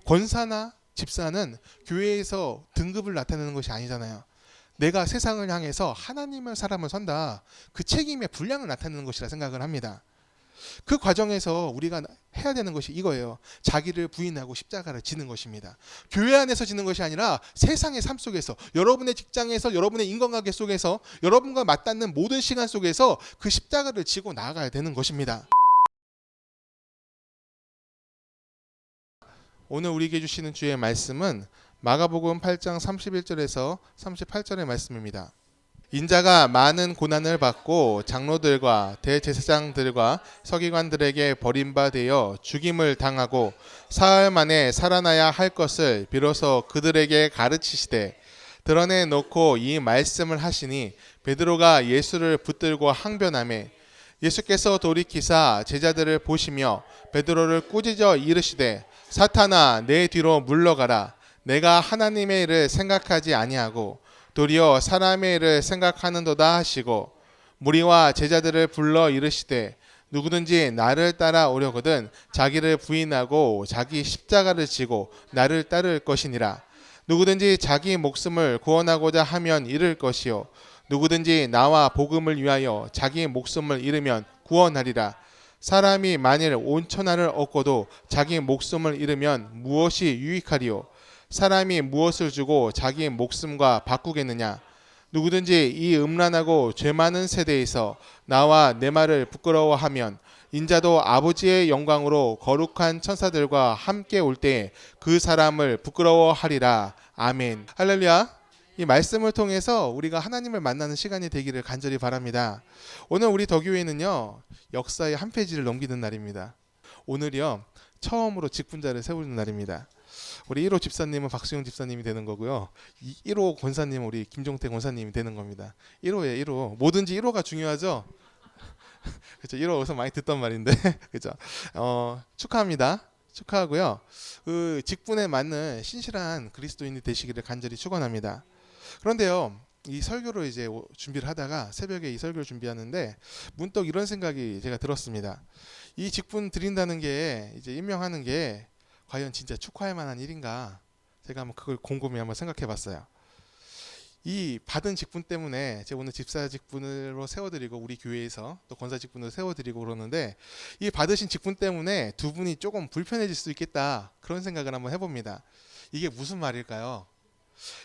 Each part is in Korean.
권사나 집사는 교회에서 등급을 나타내는 것이 아니잖아요. 내가 세상을 향해서 하나님의 사람을 선다. 그 책임의 분량을 나타내는 것이라 생각을 합니다. 그 과정에서 우리가 해야 되는 것이 이거예요. 자기를 부인하고 십자가를 지는 것입니다. 교회 안에서 지는 것이 아니라 세상의 삶 속에서, 여러분의 직장에서, 여러분의 인간관계 속에서, 여러분과 맞닿는 모든 시간 속에서 그 십자가를 지고 나아가야 되는 것입니다. 오늘 우리에게 주시는 주의 말씀은 마가복음 8장 31절에서 38절의 말씀입니다. 인자가 많은 고난을 받고 장로들과 대제사장들과 서기관들에게 버림받아 죽임을 당하고 사흘 만에 살아나야 할 것을 비로소 그들에게 가르치시되 드러내 놓고 이 말씀을 하시니 베드로가 예수를 붙들고 항변하매 예수께서 돌이키사 제자들을 보시며 베드로를 꾸짖어 이르시되 사탄아 내 뒤로 물러가라. 내가 하나님의 일을 생각하지 아니하고 도리어 사람의 일을 생각하는도다 하시고 무리와 제자들을 불러 이르시되 누구든지 나를 따라오려거든 자기를 부인하고 자기 십자가를 지고 나를 따를 것이니라. 누구든지 자기 목숨을 구원하고자 하면 잃을 것이요 누구든지 나와 복음을 위하여 자기 목숨을 잃으면 구원하리라. 사람이 만일 온 천하를 얻고도 자기 목숨을 잃으면 무엇이 유익하리요? 사람이 무엇을 주고 자기 목숨과 바꾸겠느냐? 누구든지 이 음란하고 죄 많은 세대에서 나와 내 말을 부끄러워하면 인자도 아버지의 영광으로 거룩한 천사들과 함께 올 때에 그 사람을 부끄러워하리라. 아멘. 할렐루야. 이 말씀을 통해서 우리가 하나님을 만나는 시간이 되기를 간절히 바랍니다. 오늘 우리 더교회는요, 역사의 한 페이지를 넘기는 날입니다. 오늘이요, 처음으로 직분자를 세우는 날입니다. 우리 1호 집사님은 박수영 집사님이 되는 거고요. 1호 권사님은 우리 김종태 권사님이 되는 겁니다. 1호에 1호. 뭐든지 1호가 중요하죠? 그렇죠. 1호 어디서 많이 듣던 말인데. 그렇죠. 축하합니다. 축하하고요. 그 직분에 맞는 신실한 그리스도인이 되시기를 간절히 축원합니다. 그런데요, 이 설교를 이제 준비를 하다가 새벽에 이 설교를 준비하는데 문득 이런 생각이 제가 들었습니다. 이 직분 드린다는 게 이제 임명하는 게 과연 진짜 축하할 만한 일인가? 제가 한번 그걸 곰곰이 한번 생각해 봤어요. 이 받은 직분 때문에 제가 오늘 집사 직분으로 세워드리고 우리 교회에서 또 권사 직분으로 세워드리고 그러는데 이 받으신 직분 때문에 두 분이 조금 불편해질 수 있겠다 그런 생각을 한번 해봅니다. 이게 무슨 말일까요?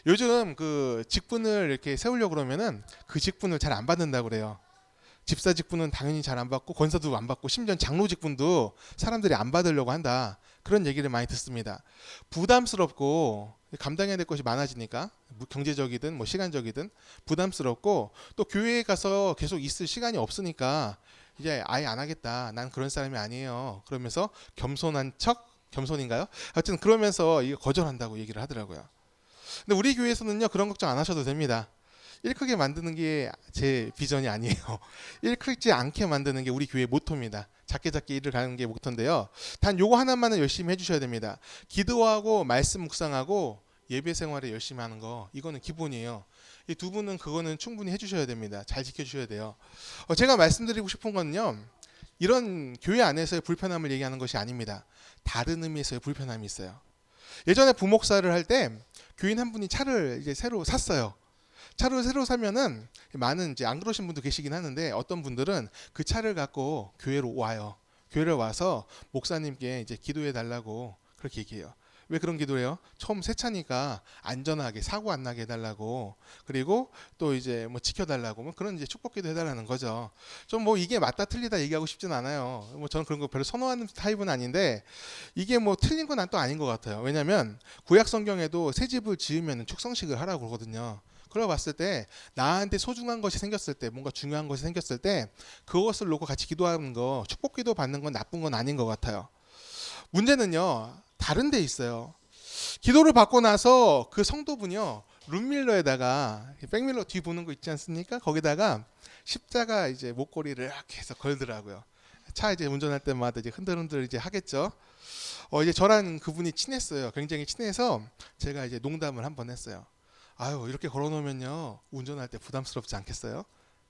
요즘 그 직분을 이렇게 세우려고 그러면은 그 직분을 잘 안 받는다고 그래요. 집사 직분은 당연히 잘 안 받고 권사도 안 받고 심지어 장로 직분도 사람들이 안 받으려고 한다. 그런 얘기를 많이 듣습니다. 부담스럽고 감당해야 될 것이 많아지니까 경제적이든 뭐 시간적이든 부담스럽고 또 교회에 가서 계속 있을 시간이 없으니까 이제 아예 안 하겠다. 난 그런 사람이 아니에요. 그러면서 겸손한 척 겸손인가요? 하여튼 그러면서 이거 거절한다고 얘기를 하더라고요. 근데 우리 교회에서는요 그런 걱정 안 하셔도 됩니다. 일 크게 만드는 게 제 비전이 아니에요. 일 크지 않게 만드는 게 우리 교회 모토입니다. 작게 작게 일을 가는 게 모토인데요. 단 요거 하나만은 열심히 해주셔야 됩니다. 기도하고 말씀 묵상하고 예배 생활에 열심히 하는 거 이거는 기본이에요. 이 두 분은 그거는 충분히 해주셔야 됩니다. 잘 지켜주셔야 돼요. 제가 말씀드리고 싶은 건요. 이런 교회 안에서의 불편함을 얘기하는 것이 아닙니다. 다른 의미에서의 불편함이 있어요. 예전에 부목사를 할 때 교인 한 분이 차를 이제 새로 샀어요. 차를 새로 사면은 많은 이제 안 그러신 분도 계시긴 하는데 어떤 분들은 그 차를 갖고 교회로 와요. 교회를 와서 목사님께 이제 기도해 달라고 그렇게 얘기해요. 왜 그런 기도를 해요? 처음 새 차니까 안전하게 사고 안 나게 해달라고 그리고 또 이제 뭐 지켜달라고 뭐 그런 이제 축복기도 해달라는 거죠. 좀 뭐 이게 맞다 틀리다 얘기하고 싶진 않아요. 뭐 저는 그런 거 별로 선호하는 타입은 아닌데 이게 뭐 틀린 건 또 아닌 것 같아요. 왜냐하면 구약 성경에도 새 집을 지으면 축성식을 하라고 그러거든요. 그러 봤을 때 나한테 소중한 것이 생겼을 때 뭔가 중요한 것이 생겼을 때 그것을 놓고 같이 기도하는 거 축복기도 받는 건 나쁜 건 아닌 것 같아요. 문제는요 다른 데 있어요. 기도를 받고 나서 그 성도분이요 룸밀러에다가 백밀러 뒤 보는 거 있지 않습니까? 거기다가 십자가 이제 목걸이를 이렇게 해서 걸더라고요. 차 이제 운전할 때마다 이제 흔들흔들 이제 하겠죠. 이제 저랑 그분이 친했어요. 굉장히 친해서 제가 이제 농담을 한번 했어요. 아유 이렇게 걸어놓으면요 운전할 때 부담스럽지 않겠어요?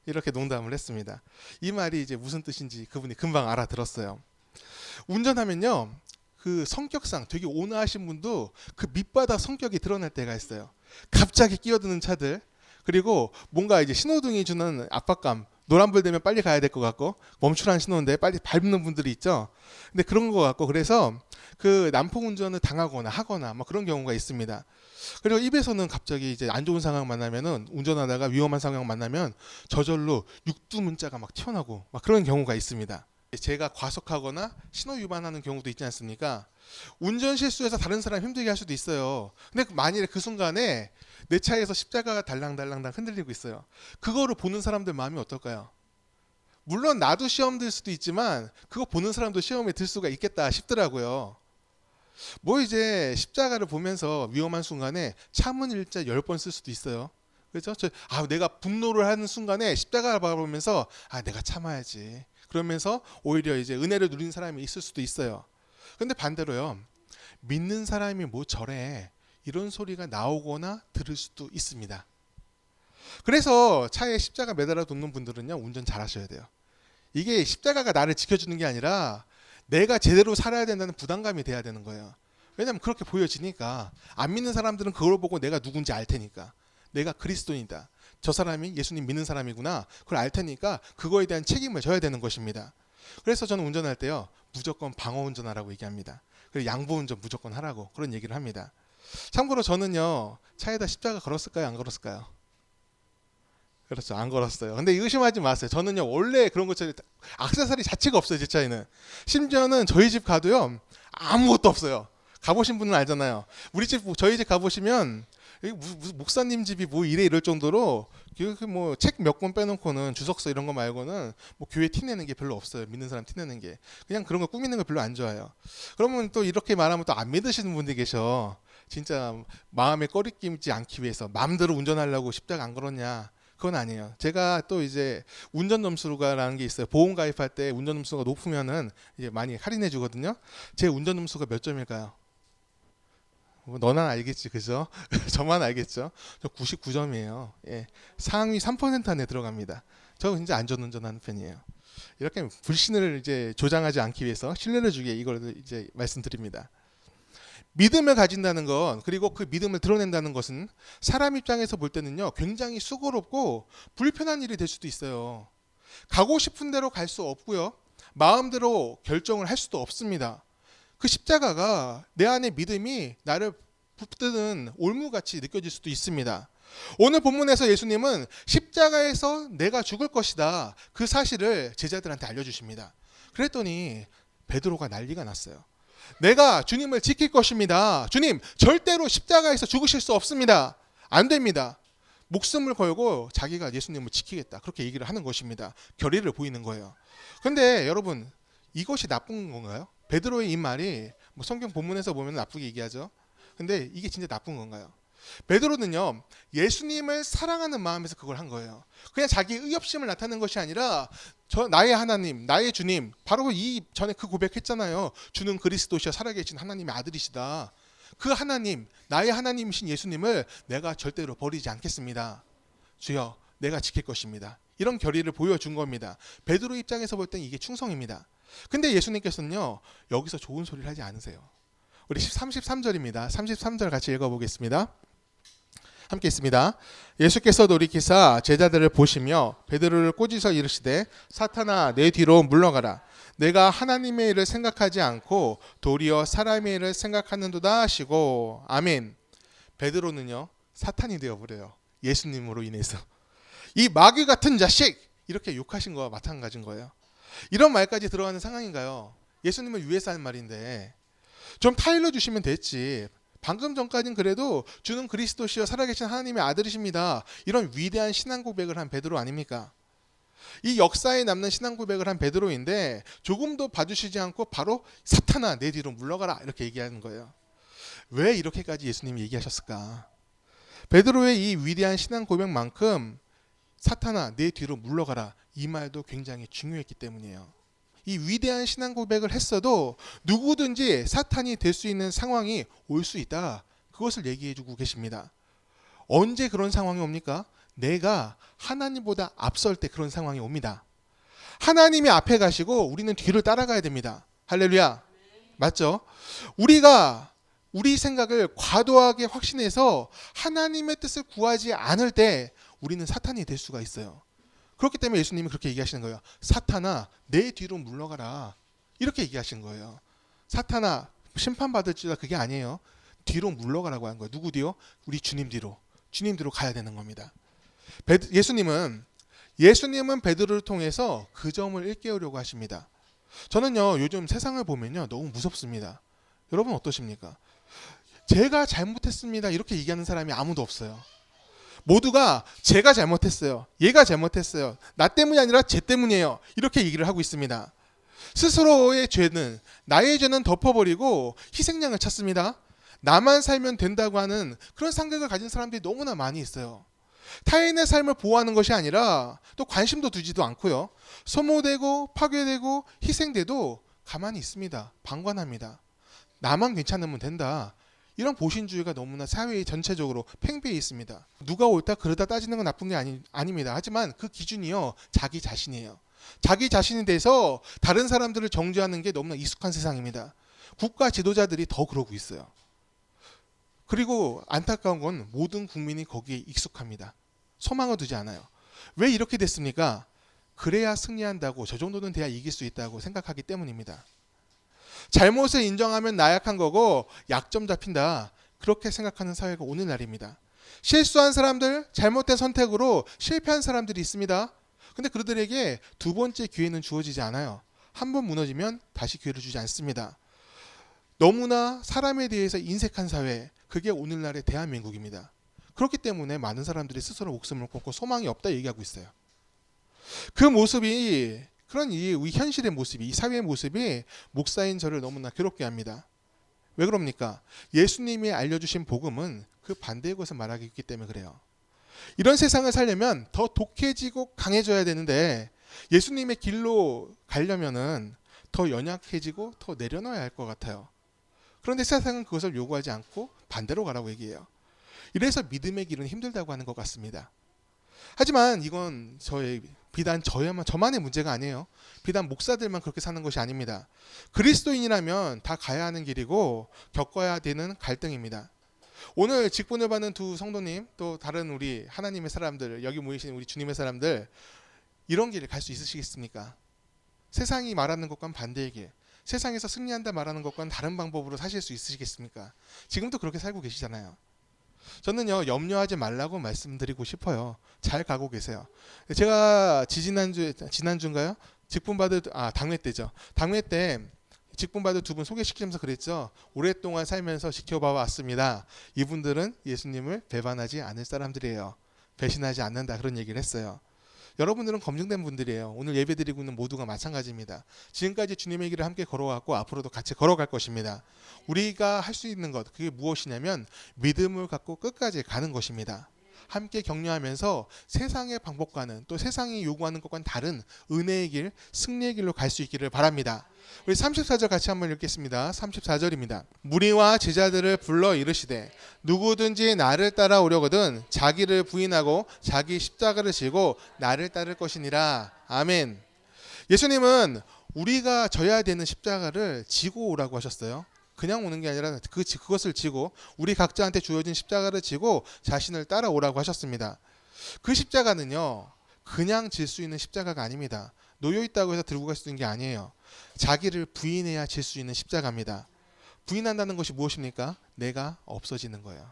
이렇게 농담을 했습니다. 이 말이 이제 무슨 뜻인지 그분이 금방 알아들었어요. 운전하면요 그 성격상 되게 온화하신 분도 그 밑바닥 성격이 드러날 때가 있어요. 갑자기 끼어드는 차들, 그리고 뭔가 이제 신호등이 주는 압박감, 노란불 되면 빨리 가야 될 것 같고 멈추라는 신호인데 빨리 밟는 분들이 있죠. 근데 그런 것 같고, 그래서 그 난폭 운전을 당하거나 하거나 뭐 그런 경우가 있습니다. 그리고 입에서는 갑자기 이제 안 좋은 상황 만나면은, 운전하다가 위험한 상황 만나면 저절로 육두문자가 막 튀어나오고 막 그런 경우가 있습니다. 제가 과속하거나 신호 위반하는 경우도 있지 않습니까? 운전 실수해서 다른 사람 힘들게 할 수도 있어요. 근데 만일에 그 순간에 내 차에서 십자가가 달랑달랑 흔들리고 있어요. 그거를 보는 사람들 마음이 어떨까요? 물론 나도 시험 들 수도 있지만 그거 보는 사람도 시험에 들 수가 있겠다 싶더라고요. 뭐 이제 십자가를 보면서 위험한 순간에 참은 일자 10번 쓸 수도 있어요. 그렇죠? 내가 분노를 하는 순간에 십자가를 바라보면서 내가 참아야지, 그러면서 오히려 이제 은혜를 누리는 사람이 있을 수도 있어요. 근데 반대로요, 믿는 사람이 뭐 저래, 이런 소리가 나오거나 들을 수도 있습니다. 그래서 차에 십자가 매달아 놓는 분들은요, 운전 잘 하셔야 돼요. 이게 십자가가 나를 지켜주는 게 아니라 내가 제대로 살아야 된다는 부담감이 돼야 되는 거예요. 왜냐하면 그렇게 보여지니까. 안 믿는 사람들은 그걸 보고 내가 누군지 알 테니까, 내가 그리스도인이다, 저 사람이 예수님 믿는 사람이구나, 그걸 알 테니까 그거에 대한 책임을 져야 되는 것입니다. 그래서 저는 운전할 때요, 무조건 방어 운전하라고 얘기합니다. 그리고 양보 운전 무조건 하라고 그런 얘기를 합니다. 참고로 저는요, 차에다 십자가 걸었을까요, 안 걸었을까요? 그렇죠, 안 걸었어요. 근데 의심하지 마세요. 저는요, 원래 그런 것처럼 액세서리 자체가 없어요, 제 차에는. 심지어는 저희 집 가도요, 아무것도 없어요. 가보신 분은 알잖아요. 저희 집 가보시면 목사님 집이 뭐 이래, 이럴 정도로 뭐 책 몇 권 빼놓고는, 주석서 이런 거 말고는 뭐 교회 티내는 게 별로 없어요. 믿는 사람 티내는 게. 그냥 그런 거 꾸미는 거 별로 안 좋아해요. 그러면 또 이렇게 말하면 또 안 믿으시는 분들이 계셔. 진짜 마음에 꺼리끼지 않기 위해서 마음대로 운전하려고 십자가 안 걸었냐. 그건 아니에요. 제가 또 이제 운전 점수가라는 게 있어요. 보험 가입할 때 운전 점수가 높으면은 이제 많이 할인해 주거든요. 제 운전 점수가 몇 점일까요? 너나 알겠지, 그죠? 저만 알겠죠? 저 99점이에요. 예. 상위 3% 안에 들어갑니다. 저 진짜 안전운전하는 편이에요. 이렇게 불신을 이제 조장하지 않기 위해서, 신뢰를 주기 위해 이걸 이제 말씀드립니다. 믿음을 가진다는 것, 그리고 그 믿음을 드러낸다는 것은 사람 입장에서 볼 때는요, 굉장히 수고롭고 불편한 일이 될 수도 있어요. 가고 싶은 대로 갈 수 없고요, 마음대로 결정을 할 수도 없습니다. 그 십자가가 내 안에 믿음이 나를 붙드는 올무같이 느껴질 수도 있습니다. 오늘 본문에서 예수님은 십자가에서 내가 죽을 것이다, 그 사실을 제자들한테 알려주십니다. 그랬더니 베드로가 난리가 났어요. 내가 주님을 지킬 것입니다. 주님, 절대로 십자가에서 죽으실 수 없습니다. 안 됩니다. 목숨을 걸고 자기가 예수님을 지키겠다, 그렇게 얘기를 하는 것입니다. 결의를 보이는 거예요. 그런데 여러분, 이것이 나쁜 건가요? 베드로의 이 말이 뭐 성경 본문에서 보면 나쁘게 얘기하죠. 근데 이게 진짜 나쁜 건가요? 베드로는요, 예수님을 사랑하는 마음에서 그걸 한 거예요. 그냥 자기 의협심을 나타내는 것이 아니라, 나의 하나님, 나의 주님, 바로 이 전에 그 고백했잖아요. 주는 그리스도시여 살아계신 하나님의 아들이시다. 그 하나님, 나의 하나님이신 예수님을 내가 절대로 버리지 않겠습니다. 주여, 내가 지킬 것입니다. 이런 결의를 보여준 겁니다. 베드로 입장에서 볼 땐 이게 충성입니다. 근데 예수님께서는요, 여기서 좋은 소리를 하지 않으세요. 우리 33절입니다. 33절 같이 읽어보겠습니다. 함께 있습니다. 예수께서 돌이키사 제자들을 보시며 베드로를 꾸짖어 이르시되, 사탄아, 내 뒤로 물러가라. 내가 하나님의 일을 생각하지 않고 도리어 사람의 일을 생각하는도다 하시고. 아멘. 베드로는요, 사탄이 되어버려요. 예수님으로 인해서. 이 마귀 같은 자식, 이렇게 욕하신 거와 마찬가지인 거예요. 이런 말까지 들어가는 상황인가요? 예수님을 위해서 하는 말인데 좀 타일러 주시면 됐지. 방금 전까지는 그래도 주는 그리스도시여 살아계신 하나님의 아들이십니다, 이런 위대한 신앙 고백을 한 베드로 아닙니까? 이 역사에 남는 신앙 고백을 한 베드로인데 조금도 봐주시지 않고 바로 사탄아, 내 뒤로 물러가라, 이렇게 얘기하는 거예요. 왜 이렇게까지 예수님이 얘기하셨을까? 베드로의 이 위대한 신앙 고백만큼 사탄아, 내 뒤로 물러가라, 이 말도 굉장히 중요했기 때문이에요. 이 위대한 신앙 고백을 했어도 누구든지 사탄이 될 수 있는 상황이 올 수 있다, 그것을 얘기해 주고 계십니다. 언제 그런 상황이 옵니까? 내가 하나님보다 앞설 때 그런 상황이 옵니다. 하나님이 앞에 가시고 우리는 뒤를 따라가야 됩니다. 할렐루야. 맞죠? 우리가 우리 생각을 과도하게 확신해서 하나님의 뜻을 구하지 않을 때 우리는 사탄이 될 수가 있어요. 그렇기 때문에 예수님이 그렇게 얘기하시는 거예요. 사탄아, 내 뒤로 물러가라. 이렇게 얘기하신 거예요. 사탄아, 심판받을지라 그게 아니에요. 뒤로 물러가라고 하는 거예요. 누구 뒤로? 우리 주님 뒤로. 주님 뒤로 가야 되는 겁니다. 예수님은 베드로를 통해서 그 점을 일깨우려고 하십니다. 저는요, 요즘 세상을 보면요, 너무 무섭습니다. 여러분 어떠십니까? 제가 잘못했습니다. 이렇게 얘기하는 사람이 아무도 없어요. 모두가 제가 잘못했어요. 얘가 잘못했어요. 나 때문이 아니라 쟤 때문이에요. 이렇게 얘기를 하고 있습니다. 스스로의 죄는, 나의 죄는 덮어버리고 희생양을 찾습니다. 나만 살면 된다고 하는 그런 생각을 가진 사람들이 너무나 많이 있어요. 타인의 삶을 보호하는 것이 아니라 또 관심도 두지도 않고요. 소모되고 파괴되고 희생돼도 가만히 있습니다. 방관합니다. 나만 괜찮으면 된다. 이런 보신주의가 너무나 사회 전체적으로 팽배해 있습니다. 누가 옳다 그러다 따지는 건 나쁜 게 아닙니다. 하지만 그 기준이요, 자기 자신이에요. 자기 자신이 돼서 다른 사람들을 정죄하는 게 너무나 익숙한 세상입니다. 국가 지도자들이 더 그러고 있어요. 그리고 안타까운 건 모든 국민이 거기에 익숙합니다. 소망을 두지 않아요. 왜 이렇게 됐습니까? 그래야 승리한다고, 저 정도는 돼야 이길 수 있다고 생각하기 때문입니다. 잘못을 인정하면 나약한 거고 약점 잡힌다, 그렇게 생각하는 사회가 오늘날입니다. 실수한 사람들, 잘못된 선택으로 실패한 사람들이 있습니다. 근데 그들에게 두 번째 기회는 주어지지 않아요. 한 번 무너지면 다시 기회를 주지 않습니다. 너무나 사람에 대해서 인색한 사회, 그게 오늘날의 대한민국입니다. 그렇기 때문에 많은 사람들이 스스로 목숨을 끊고 소망이 없다 얘기하고 있어요. 그 모습이, 그런 이 현실의 모습이, 이 사회의 모습이 목사인 저를 너무나 괴롭게 합니다. 왜 그럽니까? 예수님이 알려주신 복음은 그 반대의 것을 말하기 있기 때문에 그래요. 이런 세상을 살려면 더 독해지고 강해져야 되는데, 예수님의 길로 가려면은 더 연약해지고 더 내려놔야 할 것 같아요. 그런데 세상은 그것을 요구하지 않고 반대로 가라고 얘기해요. 이래서 믿음의 길은 힘들다고 하는 것 같습니다. 하지만 이건 비단 저만의 문제가 아니에요. 비단 목사들만 그렇게 사는 것이 아닙니다. 그리스도인이라면 다 가야 하는 길이고 겪어야 되는 갈등입니다. 오늘 직분을 받는 두 성도님, 또 다른 우리 하나님의 사람들, 여기 모이신 우리 주님의 사람들, 이런 길을 갈 수 있으시겠습니까? 세상이 말하는 것과는 반대의 길, 세상에서 승리한다 말하는 것과는 다른 방법으로 사실 수 있으시겠습니까? 지금도 그렇게 살고 계시잖아요. 저는요, 염려하지 말라고 말씀드리고 싶어요. 잘 가고 계세요. 제가 지난주인가요? 당회 때죠. 당회 때 직분받을 두 분 소개시키면서 그랬죠. 오랫동안 살면서 지켜봐 왔습니다. 이분들은 예수님을 배반하지 않을 사람들이에요. 배신하지 않는다, 그런 얘기를 했어요. 여러분들은 검증된 분들이에요. 오늘 예배드리고 있는 모두가 마찬가지입니다. 지금까지 주님의 길을 함께 걸어왔고 앞으로도 같이 걸어갈 것입니다. 우리가 할 수 있는 것, 그게 무엇이냐면 믿음을 갖고 끝까지 가는 것입니다. 함께 격려하면서 세상의 방법과는, 또 세상이 요구하는 것과는 다른 은혜의 길, 승리의 길로 갈 수 있기를 바랍니다. 우리 34절 같이 한번 읽겠습니다. 34절입니다. 무리와 제자들을 불러 이르시되 누구든지 나를 따라오려거든 자기를 부인하고 자기 십자가를 지고 나를 따를 것이니라. 아멘. 예수님은 우리가 져야 되는 십자가를 지고 오라고 하셨어요. 그냥 오는 게 아니라 그것을 지고, 우리 각자한테 주어진 십자가를 지고 자신을 따라오라고 하셨습니다. 그 십자가는요, 그냥 질 수 있는 십자가가 아닙니다. 놓여 있다고 해서 들고 갈 수 있는 게 아니에요. 자기를 부인해야 질 수 있는 십자가입니다. 부인한다는 것이 무엇입니까? 내가 없어지는 거예요.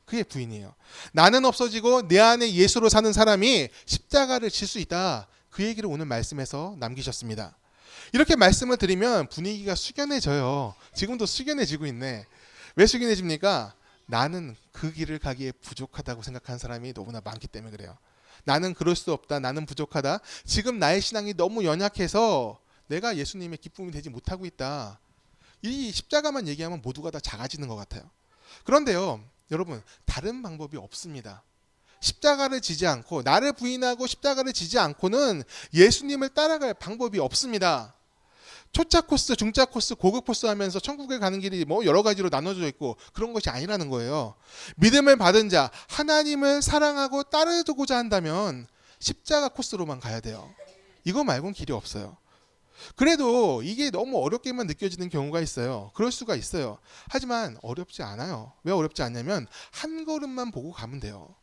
그게 부인이에요. 나는 없어지고 내 안에 예수로 사는 사람이 십자가를 질 수 있다. 그 얘기를 오늘 말씀에서 남기셨습니다. 이렇게 말씀을 드리면 분위기가 숙연해져요. 지금도 숙연해지고 있네. 왜 숙연해집니까? 나는 그 길을 가기에 부족하다고 생각하는 사람이 너무나 많기 때문에 그래요. 나는 그럴 수 없다. 나는 부족하다. 지금 나의 신앙이 너무 연약해서 내가 예수님의 기쁨이 되지 못하고 있다. 이 십자가만 얘기하면 모두가 다 작아지는 것 같아요. 그런데요, 여러분, 다른 방법이 없습니다. 십자가를 지지 않고, 나를 부인하고 십자가를 지지 않고는 예수님을 따라갈 방법이 없습니다. 초짜 코스, 중짜 코스, 고급 코스 하면서 천국에 가는 길이 뭐 여러 가지로 나눠져 있고 그런 것이 아니라는 거예요. 믿음을 받은 자, 하나님을 사랑하고 따르고자 한다면 십자가 코스로만 가야 돼요. 이거 말고는 길이 없어요. 그래도 이게 너무 어렵게만 느껴지는 경우가 있어요. 그럴 수가 있어요. 하지만 어렵지 않아요. 왜 어렵지 않냐면 한 걸음만 보고 가면 돼요.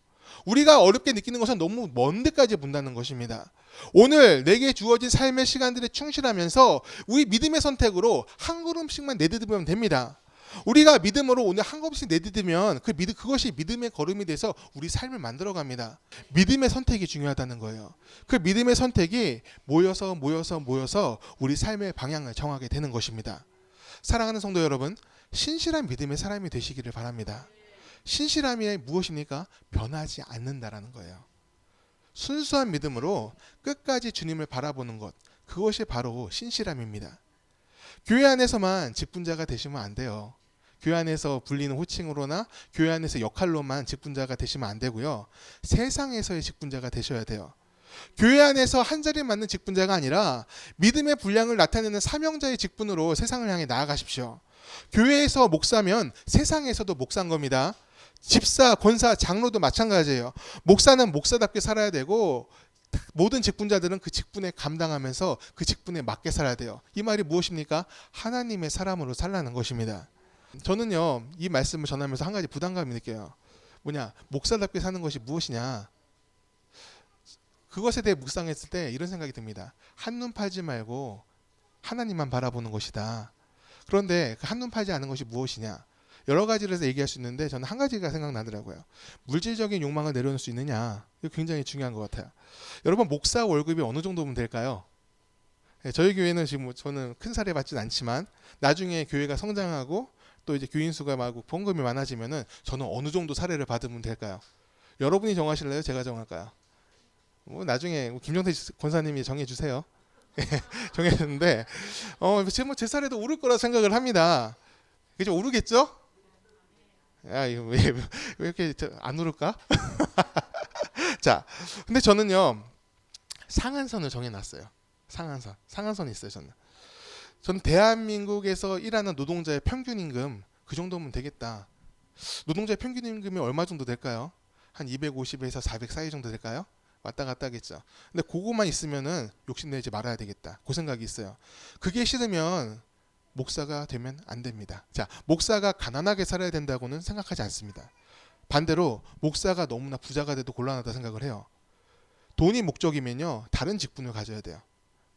우리가 어렵게 느끼는 것은 너무 먼 데까지 본다는 것입니다. 오늘 내게 주어진 삶의 시간들에 충실하면서 우리 믿음의 선택으로 한 걸음씩만 내딛으면 됩니다. 우리가 믿음으로 오늘 한 걸음씩 내딛으면 그것이 믿음의 걸음이 돼서 우리 삶을 만들어갑니다. 믿음의 선택이 중요하다는 거예요. 그 믿음의 선택이 모여서 우리 삶의 방향을 정하게 되는 것입니다. 사랑하는 성도 여러분, 신실한 믿음의 사람이 되시기를 바랍니다. 신실함이 무엇입니까? 변하지 않는다라는 거예요. 순수한 믿음으로 끝까지 주님을 바라보는 것, 그것이 바로 신실함입니다. 교회 안에서만 직분자가 되시면 안 돼요. 교회 안에서 불리는 호칭으로나 교회 안에서 역할로만 직분자가 되시면 안 되고요. 세상에서의 직분자가 되셔야 돼요. 교회 안에서 한 자리에 맞는 직분자가 아니라 믿음의 분량을 나타내는 사명자의 직분으로 세상을 향해 나아가십시오. 교회에서 목사면 세상에서도 목사인 겁니다. 집사, 권사, 장로도 마찬가지예요. 목사는 목사답게 살아야 되고 모든 직분자들은 그 직분에 감당하면서 그 직분에 맞게 살아야 돼요. 이 말이 무엇입니까? 하나님의 사람으로 살라는 것입니다. 저는요, 이 말씀을 전하면서 한 가지 부담감이 느껴요. 목사답게 사는 것이 무엇이냐? 그것에 대해 묵상했을 때 이런 생각이 듭니다. 한눈 팔지 말고 하나님만 바라보는 것이다. 그런데 그 한눈 팔지 않은 것이 무엇이냐? 여러 가지를 해서 얘기할 수 있는데 저는 한 가지가 생각나더라고요. 물질적인 욕망을 내려놓을 수 있느냐? 이거 굉장히 중요한 것 같아요. 여러분, 목사 월급이 어느 정도면 될까요? 저희 교회는 지금 저는 큰 사례 받진 않지만 나중에 교회가 성장하고 또 이제 교인 수가 많고 봉급이 많아지면은 저는 어느 정도 사례를 받으면 될까요? 여러분이 정하실래요? 제가 정할까요? 나중에 김정태 권사님이 정해주세요. 정해주는데 지금 제 사례도 오를 거라 생각을 합니다. 그죠? 오르겠죠? 이거 왜 이렇게 안 오를까? 자, 근데 저는요 상한선을 정해놨어요. 상한선이 있어요. 저는 대한민국에서 일하는 노동자의 평균 임금 그 정도면 되겠다. 노동자의 평균 임금이 얼마 정도 될까요? 한 250에서 400 사이 정도 될까요? 왔다 갔다 하겠죠. 근데 그거만 있으면은 욕심내지 말아야 되겠다. 그 생각이 있어요. 그게 싫으면 목사가 되면 안 됩니다. 자, 목사가 가난하게 살아야 된다고는 생각하지 않습니다. 반대로 목사가 너무나 부자가 돼도 곤란하다 생각을 해요. 돈이 목적이면요, 다른 직분을 가져야 돼요.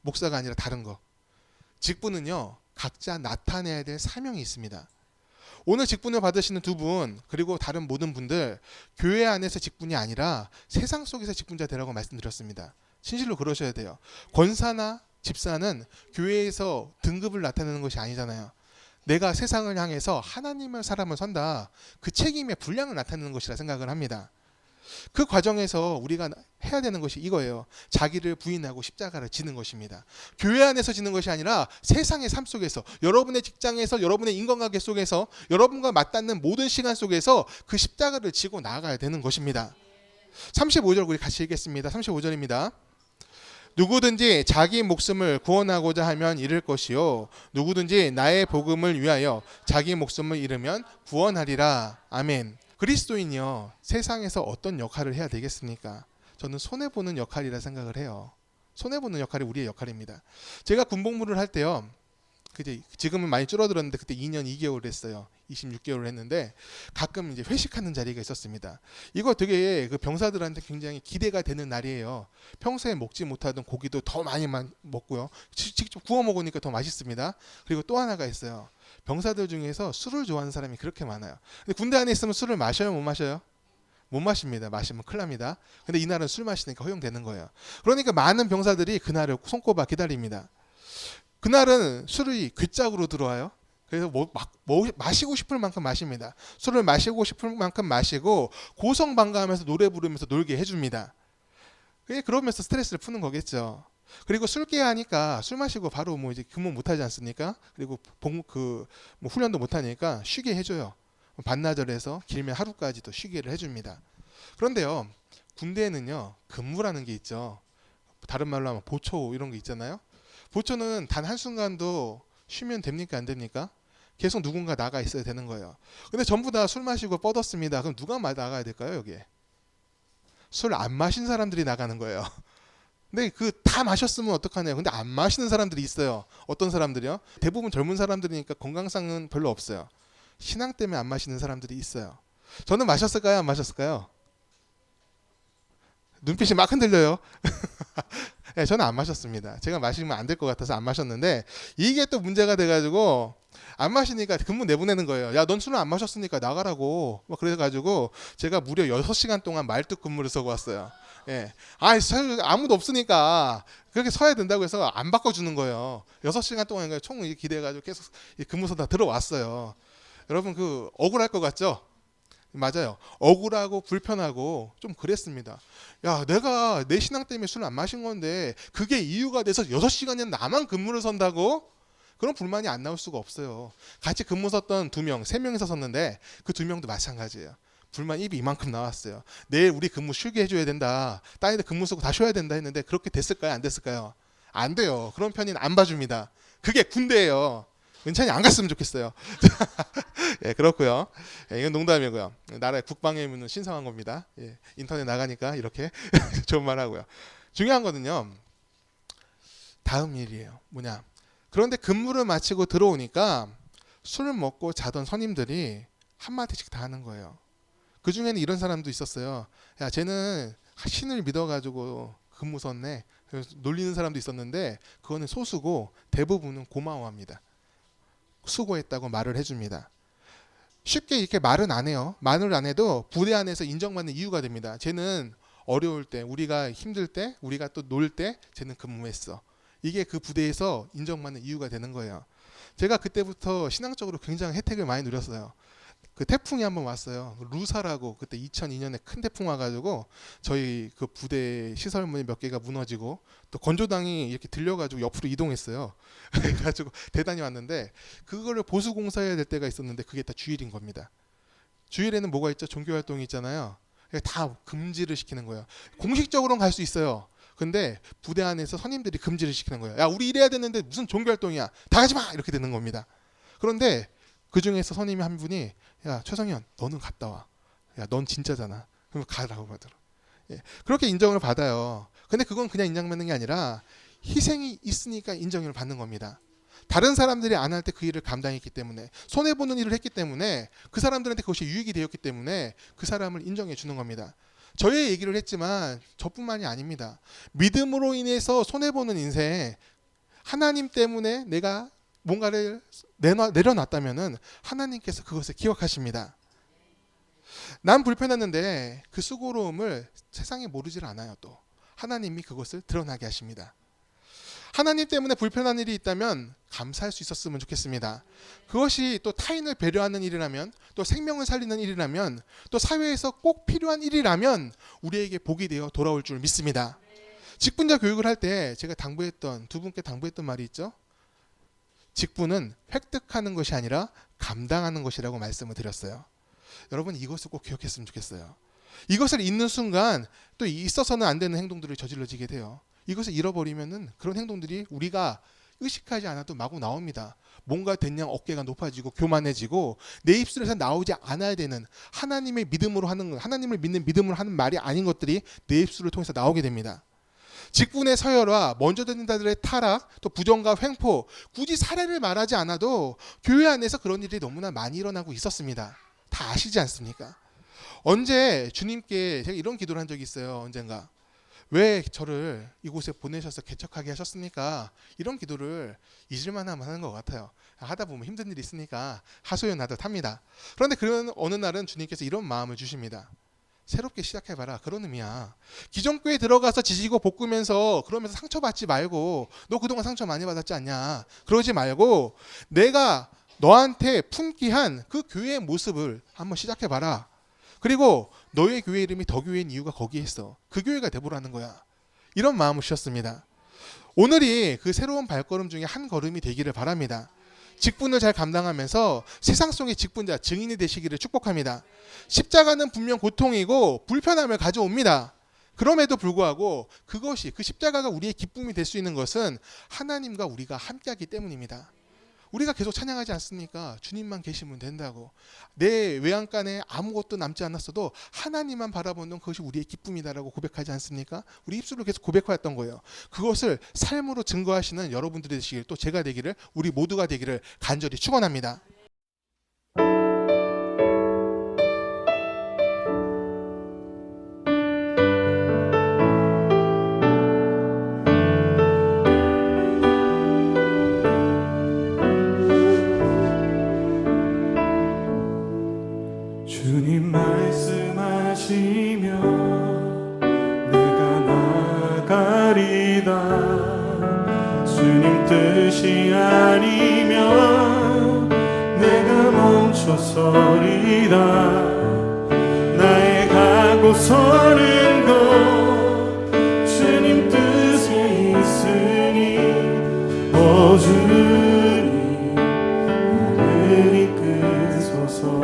목사가 아니라 다른 거. 직분은요, 각자 나타내야 될 사명이 있습니다. 오늘 직분을 받으시는 두 분, 그리고 다른 모든 분들, 교회 안에서 직분이 아니라 세상 속에서 직분자 되라고 말씀드렸습니다. 진실로 그러셔야 돼요. 권사나 집사는 교회에서 등급을 나타내는 것이 아니잖아요. 내가 세상을 향해서 하나님의 사람을 선다. 그 책임의 분량을 나타내는 것이라 생각을 합니다. 그 과정에서 우리가 해야 되는 것이 이거예요. 자기를 부인하고 십자가를 지는 것입니다. 교회 안에서 지는 것이 아니라 세상의 삶 속에서, 여러분의 직장에서, 여러분의 인간관계 속에서, 여러분과 맞닿는 모든 시간 속에서 그 십자가를 지고 나아가야 되는 것입니다. 35절 우리 같이 읽겠습니다. 35절입니다. 누구든지 자기 목숨을 구원하고자 하면 잃을 것이요 누구든지 나의 복음을 위하여 자기 목숨을 잃으면 구원하리라. 아멘. 그리스도인이요, 세상에서 어떤 역할을 해야 되겠습니까? 저는 손해보는 역할이라 생각을 해요. 손해보는 역할이 우리의 역할입니다. 제가 군복무를 할 때요, 지금은 많이 줄어들었는데 그때 2년 2개월 했어요. 26개월을 했는데 가끔 이제 회식하는 자리가 있었습니다. 이거 되게 그 병사들한테 굉장히 기대가 되는 날이에요. 평소에 먹지 못하던 고기도 더 많이 먹고요. 직접 구워 먹으니까 더 맛있습니다. 그리고 또 하나가 있어요. 병사들 중에서 술을 좋아하는 사람이 그렇게 많아요. 근데 군대 안에 있으면 술을 마셔요, 못 마셔요? 못 마십니다. 마시면 큰일 납니다. 근데 이날은 술 마시니까 허용되는 거예요. 그러니까 많은 병사들이 그날을 손꼽아 기다립니다. 그날은 술이 괴짝으로 들어와요. 그래서 마시고 싶을 만큼 마십니다. 술을 마시고 싶을 만큼 마시고 고성방가하면서 노래 부르면서 놀게 해줍니다. 그러면서 스트레스를 푸는 거겠죠. 그리고 술 깨하니까 술 마시고 바로 이제 근무 못하지 않습니까? 그리고 훈련도 못하니까 쉬게 해줘요. 반나절에서 길면 하루까지도 쉬게를 해줍니다. 그런데요, 군대에는요 근무라는 게 있죠. 다른 말로 하면 보초 이런 게 있잖아요. 보초는 단 한순간도 쉬면 됩니까, 안 됩니까? 계속 누군가 나가 있어야 되는 거예요. 근데 전부 다 술 마시고 뻗었습니다. 그럼 누가 나가야 될까요, 여기에? 술 안 마신 사람들이 나가는 거예요. 근데 그 다 마셨으면 어떡하냐. 근데 안 마시는 사람들이 있어요. 어떤 사람들이요? 대부분 젊은 사람들이니까 건강상은 별로 없어요. 신앙 때문에 안 마시는 사람들이 있어요. 저는 마셨을까요? 안 마셨을까요? 눈빛이 막 흔들려요. 네, 저는 안 마셨습니다. 제가 마시면 안 될 것 같아서 안 마셨는데 이게 또 문제가 돼가지고 안 마시니까 근무 내보내는 거예요. 야, 넌 술을 안 마셨으니까 나가라고. 막 그래가지고 제가 무려 6시간 동안 말뚝 근무를 서고 왔어요. 예. 아무도 없으니까 그렇게 서야 된다고 해서 안 바꿔주는 거예요. 6시간 동안 총 기대해가지고 계속 근무소 다 들어왔어요. 여러분 그 억울할 것 같죠? 맞아요. 억울하고 불편하고 좀 그랬습니다. 야, 내가 내 신앙 때문에 술 안 마신 건데 그게 이유가 돼서 6시간이나 나만 근무를 선다고? 그런 불만이 안 나올 수가 없어요. 같이 근무 섰던 2명, 3명이서 섰는데 그 2명도 마찬가지예요. 불만 입이 이만큼 나왔어요. 내일 우리 근무 쉬게 해줘야 된다. 딴 애들 근무 쓰고 다 쉬어야 된다 했는데 그렇게 됐을까요? 안 됐을까요? 안 돼요. 그런 편의는 안 봐줍니다. 그게 군대예요. 은찬이 안 갔으면 좋겠어요. 예, 그렇고요. 예, 이건 농담이고요. 나라의 국방의 의무는 신성한 겁니다. 예, 인터넷 나가니까 이렇게 좋은 말 하고요. 중요한 거는요. 다음 일이에요. 뭐냐? 그런데 근무를 마치고 들어오니까 술을 먹고 자던 선임들이 한마디씩 다 하는 거예요. 그 중에는 이런 사람도 있었어요. 야, 쟤는 신을 믿어가지고 근무 섰네. 그래서 놀리는 사람도 있었는데 그거는 소수고 대부분은 고마워합니다. 수고했다고 말을 해줍니다. 쉽게 이렇게 말은 안 해요. 말을 안 해도 부대 안에서 인정받는 이유가 됩니다. 쟤는 어려울 때, 우리가 힘들 때, 우리가 또 놀 때 쟤는 근무했어. 이게 그 부대에서 인정받는 이유가 되는 거예요. 제가 그때부터 신앙적으로 굉장히 혜택을 많이 누렸어요. 그 태풍이 한번 왔어요. 루사라고 그때 2002년에 큰 태풍 와가지고 저희 그 부대 시설물이 몇 개가 무너지고 또 건조당이 이렇게 들려가지고 옆으로 이동했어요. 그래가지고 대단히 왔는데 그거를 보수 공사해야 될 때가 있었는데 그게 다 주일인 겁니다. 주일에는 뭐가 있죠? 종교 활동이 있잖아요. 다 금지를 시키는 거예요. 공식적으로는 갈 수 있어요. 근데 부대 안에서 선임들이 금지를 시키는 거예요. 야, 우리 이래야 되는데 무슨 종교 활동이야? 다 가지 마! 이렇게 되는 겁니다. 그런데 그 중에서 선임이 한 분이 야, 최성현 너는 갔다 와. 야, 넌 진짜잖아. 그럼 가라고 하더라. 예, 그렇게 인정을 받아요. 근데 그건 그냥 인정받는 게 아니라 희생이 있으니까 인정을 받는 겁니다. 다른 사람들이 안 할 때 그 일을 감당했기 때문에 손해보는 일을 했기 때문에 그 사람들한테 그것이 유익이 되었기 때문에 그 사람을 인정해 주는 겁니다. 저의 얘기를 했지만 저뿐만이 아닙니다. 믿음으로 인해서 손해보는 인생 하나님 때문에 내가 뭔가를 내려놨다면은 하나님께서 그것을 기억하십니다. 난 불편했는데 그 수고로움을 세상에 모르질 않아요. 또 하나님이 그것을 드러나게 하십니다. 하나님 때문에 불편한 일이 있다면 감사할 수 있었으면 좋겠습니다. 그것이 또 타인을 배려하는 일이라면 또 생명을 살리는 일이라면 또 사회에서 꼭 필요한 일이라면 우리에게 복이 되어 돌아올 줄 믿습니다. 직분자 교육을 할 때 제가 두 분께 당부했던 말이 있죠. 직분은 획득하는 것이 아니라 감당하는 것이라고 말씀을 드렸어요. 여러분 이것을 꼭 기억했으면 좋겠어요. 이것을 잊는 순간 또 있어서는 안 되는 행동들이 저질러지게 돼요. 이것을 잃어버리면은 그런 행동들이 우리가 의식하지 않아도 마구 나옵니다. 뭔가 된양 어깨가 높아지고 교만해지고 내 입술에서 나오지 않아야 되는 하나님의 믿음으로 하는 하나님을 믿는 믿음으로 하는 말이 아닌 것들이 내 입술을 통해서 나오게 됩니다. 직분의 서열화, 먼저 듣는 자들의 타락, 또 부정과 횡포, 굳이 사례를 말하지 않아도 교회 안에서 그런 일이 너무나 많이 일어나고 있었습니다. 다 아시지 않습니까? 언제 주님께 제가 이런 기도를 한 적이 있어요. 언젠가. 왜 저를 이곳에 보내셔서 개척하게 하셨습니까? 이런 기도를 잊을만 하는 것 같아요. 하다 보면 힘든 일이 있으니까 하소연하듯 합니다. 그런데 그런 어느 날은 주님께서 이런 마음을 주십니다. 새롭게 시작해봐라. 그런 의미야. 기존 교회에 들어가서 지지고 볶으면서 그러면서 상처받지 말고 너 그동안 상처 많이 받았지 않냐. 그러지 말고 내가 너한테 품기 한 그 교회의 모습을 한번 시작해봐라. 그리고 너의 교회 이름이 더 교회인 이유가 거기에 있어. 그 교회가 되보라는 거야. 이런 마음을 주셨습니다. 오늘이 그 새로운 발걸음 중에 한 걸음이 되기를 바랍니다. 직분을 잘 감당하면서 세상 속의 직분자 증인이 되시기를 축복합니다. 십자가는 분명 고통이고 불편함을 가져옵니다. 그럼에도 불구하고 그것이 그 십자가가 우리의 기쁨이 될 수 있는 것은 하나님과 우리가 함께하기 때문입니다. 우리가 계속 찬양하지 않습니까? 주님만 계시면 된다고. 내 외양간에 아무것도 남지 않았어도 하나님만 바라보는 그것이 우리의 기쁨이다라고 고백하지 않습니까? 우리 입술로 계속 고백하였던 거예요. 그것을 삶으로 증거하시는 여러분들이 되시길, 또 제가 되기를, 우리 모두가 되기를 간절히 축원합니다. 주님 말씀하시며 내가 나가리다. 주님 뜻이 아니면 내가 멈춰서리다. 나의 가고 서는 곳 주님 뜻에 있으니 오 주님 나를 이끄소서.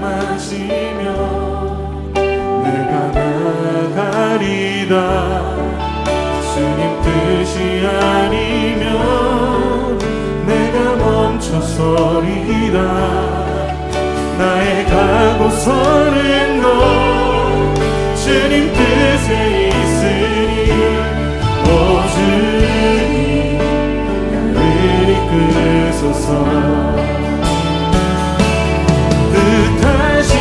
말씀하시며 내가 나가리다. 주님 뜻이 아니면 내가 멈춰서리다. 나의 가고 서는 곳 주님 뜻에 있으니 오 주님 나를 이끄소서. 뜻하신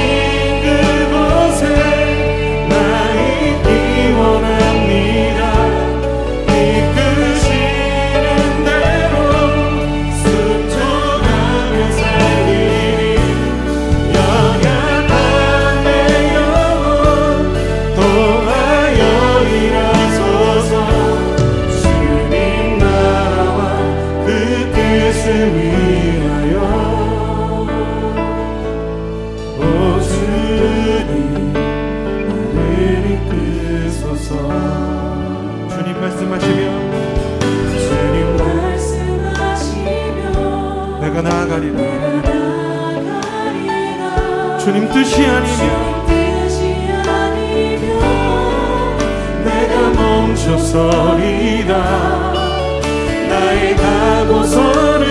그곳에 나 있기 원합니다. 이끄시는 대로 순종하며 살리니 연약한 내 영혼 통하여 일하소서. 주님 나라와 그 뜻을 위하여 오 주님 나를 이끄소서. 주님 말씀하시며 내가 나아가리라. 주님 뜻이 아니면 내가 멈춰서리다. 나의 가고 서는